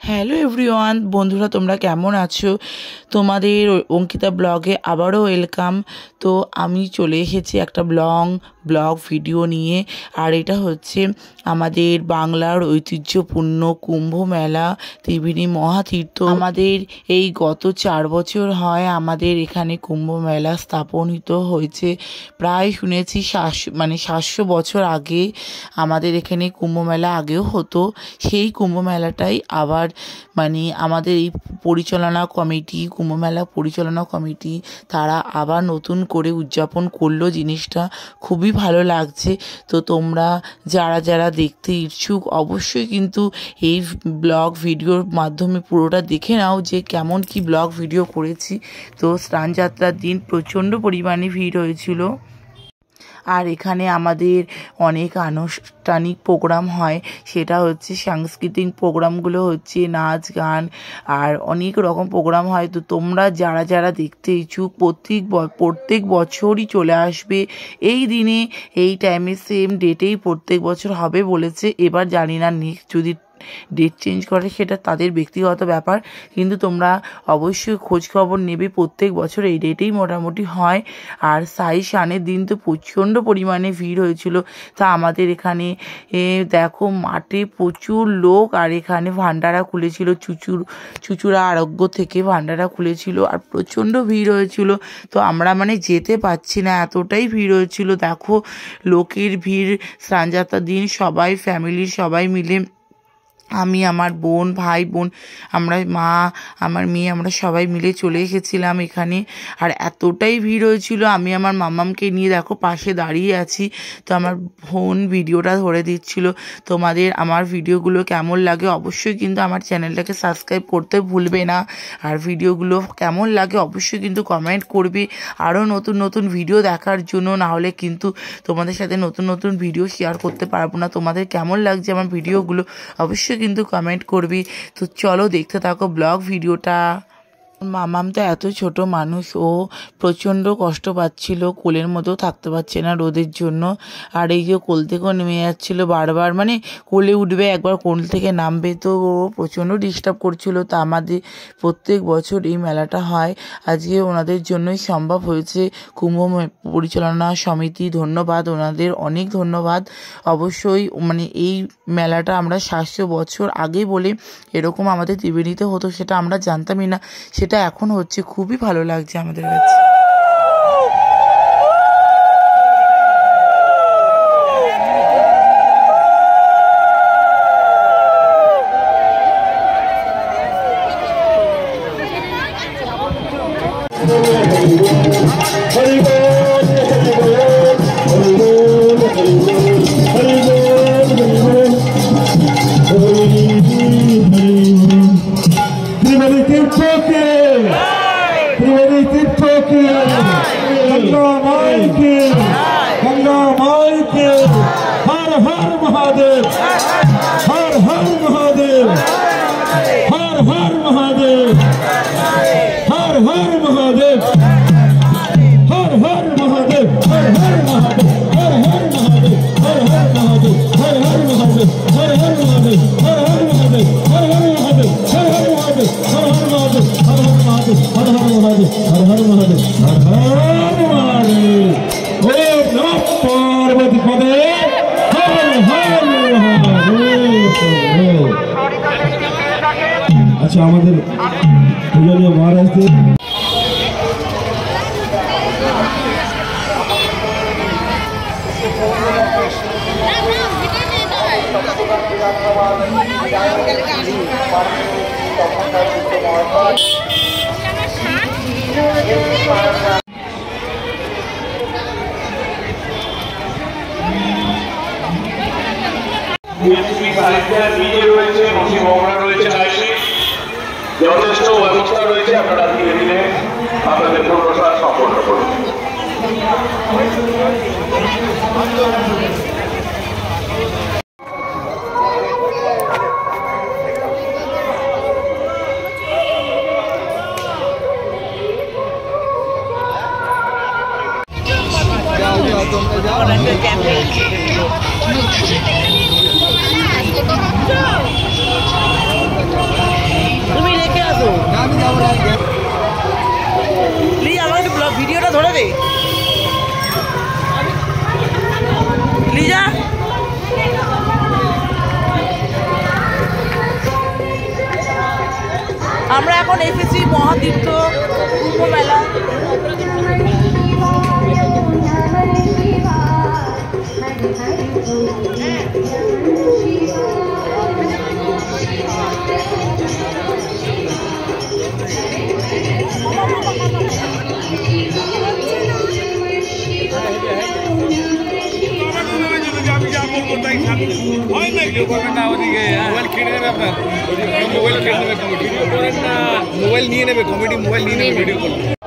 Hello everyone, বন্ধুরা তোমরা কেমন আছো? তোমাদের অঙ্কিতা ব্লগে আবারও ওয়েলকাম। তো আমি চলে এসেছি একটা ব্লগ ভিডিও নিয়ে। আর এটা হচ্ছে আমাদের বাংলার ঐতিহ্যপূর্ণ কুম্ভ মেলা, ত্রিবেণী মহাতীর্থ। আমাদের এই গত 4 বছর হয় আমাদের এখানে কুম্ভ মেলা স্থাপনিত হয়েছে। প্রায় শুনেছি 700 বছর আগে আমাদের এখানে কুম্ভ মেলা আগেও হতো। সেই কুম্ভ মেলাটাই আবার আমাদের এই কুম্ভ মেলা পরিচালনা কমিটি তারা আবার নতুন করে উদযাপন করলো। জিনিসটা খুবই ভালো লাগছে। তো তোমরা যারা দেখতে ইচ্ছুক অবশ্যই কিন্তু এই ব্লগ ভিডিওর মাধ্যমে পুরোটা দেখে নাও যে কেমন কি ব্লগ ভিডিও করেছি। তো স্নানযাত্রার দিন প্রচণ্ড পরিমাণে ভিড় হয়েছিল। আর এখানে আমাদের অনেক আনুষ্ঠানিক প্রোগ্রাম হয়, সেটা হচ্ছে সাংস্কৃতিক প্রোগ্রামগুলো হচ্ছে নাচ গান আর অনেক রকম প্রোগ্রাম হয়। তো তোমরা যারা দেখতে ইচ্ছুক প্রত্যেক বছরই চলে আসবে এই দিনে, এই টাইমে, সেম ডেটেই প্রত্যেক বছর হবে বলেছে। এবার জানি না নেক্সট যদি ডেট চেঞ্জ করে সেটা তাদের ব্যক্তিগত ব্যাপার, কিন্তু তোমরা অবশ্যই খোঁজ খবর নেবে। প্রত্যেক বছর এই ডেটেই মোটামুটি হয়। আর সানের দিন তো প্রচণ্ড পরিমাণে ভিড় হয়েছিল। তা আমাদের এখানে দেখো মাঠে প্রচুর লোক, আর এখানে ভান্ডারা খুলেছিল, চুচুড়া আরোগ্য থেকে ভান্ডারা খুলেছিল আর প্রচণ্ড ভিড় হয়েছিল। তো আমরা যেতে পারছি না, এতটাই ভিড় হয়েছিল। দেখো লোকের ভিড়। স্নানযাত্রার দিন সবাই ফ্যামিলির সবাই মিলে, আমি, আমার বোন, ভাই বোন, আমরা, মা, আমার মেয়ে, আমরা সবাই মিলে চলে এসেছিলাম এখানে। আর এতটাই ভিড় হয়েছিল, আমি আমার মামামকে নিয়ে দেখো পাশে দাঁড়িয়ে আছি। তো আমার বোন ভিডিওটা ধরে দিচ্ছিল। তোমাদের আমার ভিডিওগুলো কেমন লাগে অবশ্যই কিন্তু আমার চ্যানেলটাকে সাবস্ক্রাইব করতে ভুলবে না। আর ভিডিওগুলো কেমন লাগে অবশ্যই কিন্তু কমেন্ট করবে আরও নতুন ভিডিও দেখার জন্য। নাহলে কিন্তু তোমাদের সাথে নতুন ভিডিও শেয়ার করতে পারবো না। তোমাদের কেমন লাগছে আমার ভিডিওগুলো অবশ্যই কিন্তু কমেন্ট করবি। তো চলো দেখতে থাকো ব্লগ ভিডিওটা। মামাম তো এত ছোট মানুষ, ও প্রচণ্ড কষ্ট পাচ্ছিল, কোলের মধ্যেও থাকতে পারছে না রোদের জন্য। আর এই যে কোল থেকেও নেমে যাচ্ছিল বারবার, কোলে উঠবে একবার কোল থেকে নামবে, তো ও প্রচণ্ড ডিস্টার্ব করছিল। তো আমাদের প্রত্যেক বছর এই মেলাটা হয়, আজকে ওনাদের জন্যই সম্ভব হয়েছে। কুম্ভ পরিচালনা সমিতি, ধন্যবাদ ওনাদের, অনেক ধন্যবাদ। অবশ্যই এই মেলাটা আমরা 700 বছর আগে বলে এরকম আমাদের ত্রিবেণীতে হতো সেটা আমরা জানতামই না, সেটা এখন হচ্ছে। খুবই ভালো লাগছে আমাদের কাছে। गंगा माई के हर हर महादेव, हर हर महादेव, हर हर महादेव, हर हर महादेव, हर हर महादेव, हर हर महादेव, हर हर महादेव, हर हर महादेव, हर हर महादेव, हर हर महादेव, हर हर महादेव, हर हर महादेव, हर हर महादेव, हर हर महादेव, हर हर महादेव, हर हर महादेव, हर हर महादेव, हर हर महादेव। ओम नमः पार्वती पदे हर हर महादेव। अच्छा আমাদের পূজনীয় মহারাজদের যথেষ্ট ব্যবস্থা রয়েছে, আপনারা ধীরে ধীরে আপনাদের প্রসাদ সম্পন্ন করুন। Go! আমরা এখন এসেছি মহাতীর্থ কুম্ভ মেলা। মোবাইল নিয়ে নেবে কমেডি মোবাইল নিয়ে নেবে ভিডিও করবে।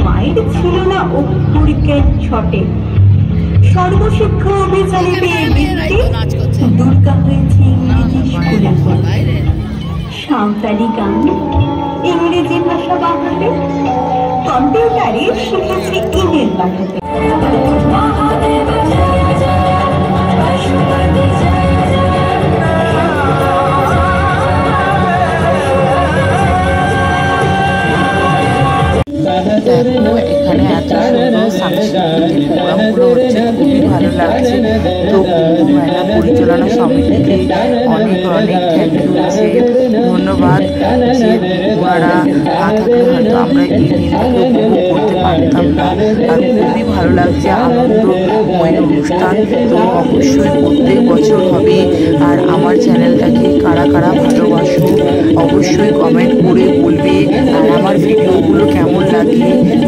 মায়ের ছিল না অক্ষরিকের ছটে, সর্বশিক্ষা অভিযানে পেয়ে বৃত্তি দুর্গা হয়েছে ইংরেজি স্কুলে পড়ে। সাঁওতালি গান, ইংরেজি ভাষা বাংলাতে, কম্পিউটারে শিখেছে ইমেল পাঠাতে। দেখো এখানে এত সুন্দর সাংস্কৃতিক প্রোগ্রামগুলো হচ্ছে, খুবই ভালো লাগছে। তো কুম্ভ মেলা পরিচালনা সমিতিকে অনেক অনেক থ্যাংক ইউ, ধন্যবাদ যে ওনারা না থাকলে হয়তো আমরা এই দিনটাকে উপভোগ করতে পারতাম না। আর খুবই ভালো লাগছে, আনন্দময় অনুষ্ঠান। তো অবশ্যই প্রত্যেক বছর হবে। আর আমার চ্যানেলটাকে কারা কারা ভালোবাসো অবশ্যই কমেন্ট করে বলবে। আর আমার ভিডিওগুলো কেমন লাগে,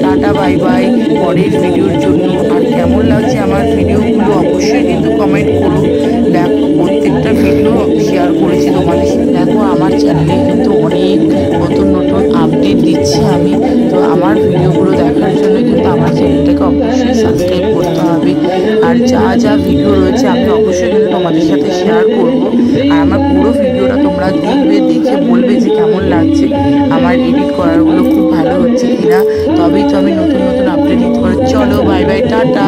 টাটা বাই বাই, পরের ভিডিওর জন্য। আর কেমন লাগছে আমার ভিডিওগুলো অবশ্যই কিন্তু কমেন্ট করো। দেখো প্রত্যেকটা ভিডিও শেয়ার করেছি তোমাদের সাথে। দেখো আমার চ্যানেলে কিন্তু অনেক নতুন নতুন আপডেট দিচ্ছি আমি। তো আমার ভিডিওগুলো দেখার জন্য কিন্তু আমার চ্যানেলটাকে অবশ্যই সাবস্ক্রাইব করতে হবে। আর যা যা ভিডিও রয়েছে আমি অবশ্যই কিন্তু তোমাদের সাথে শেয়ার করব। আর আমার পুরো ভিডিওটা তোমরা দেখবে, দেখে বলবে যে কেমন লাগছে, আমার এডিট করারগুলো খুব ভালো হচ্ছে কিনা, তবেই তো আমি নতুন নতুন আপডেট দিতে পারি। চলো বাই বাই, টাটা।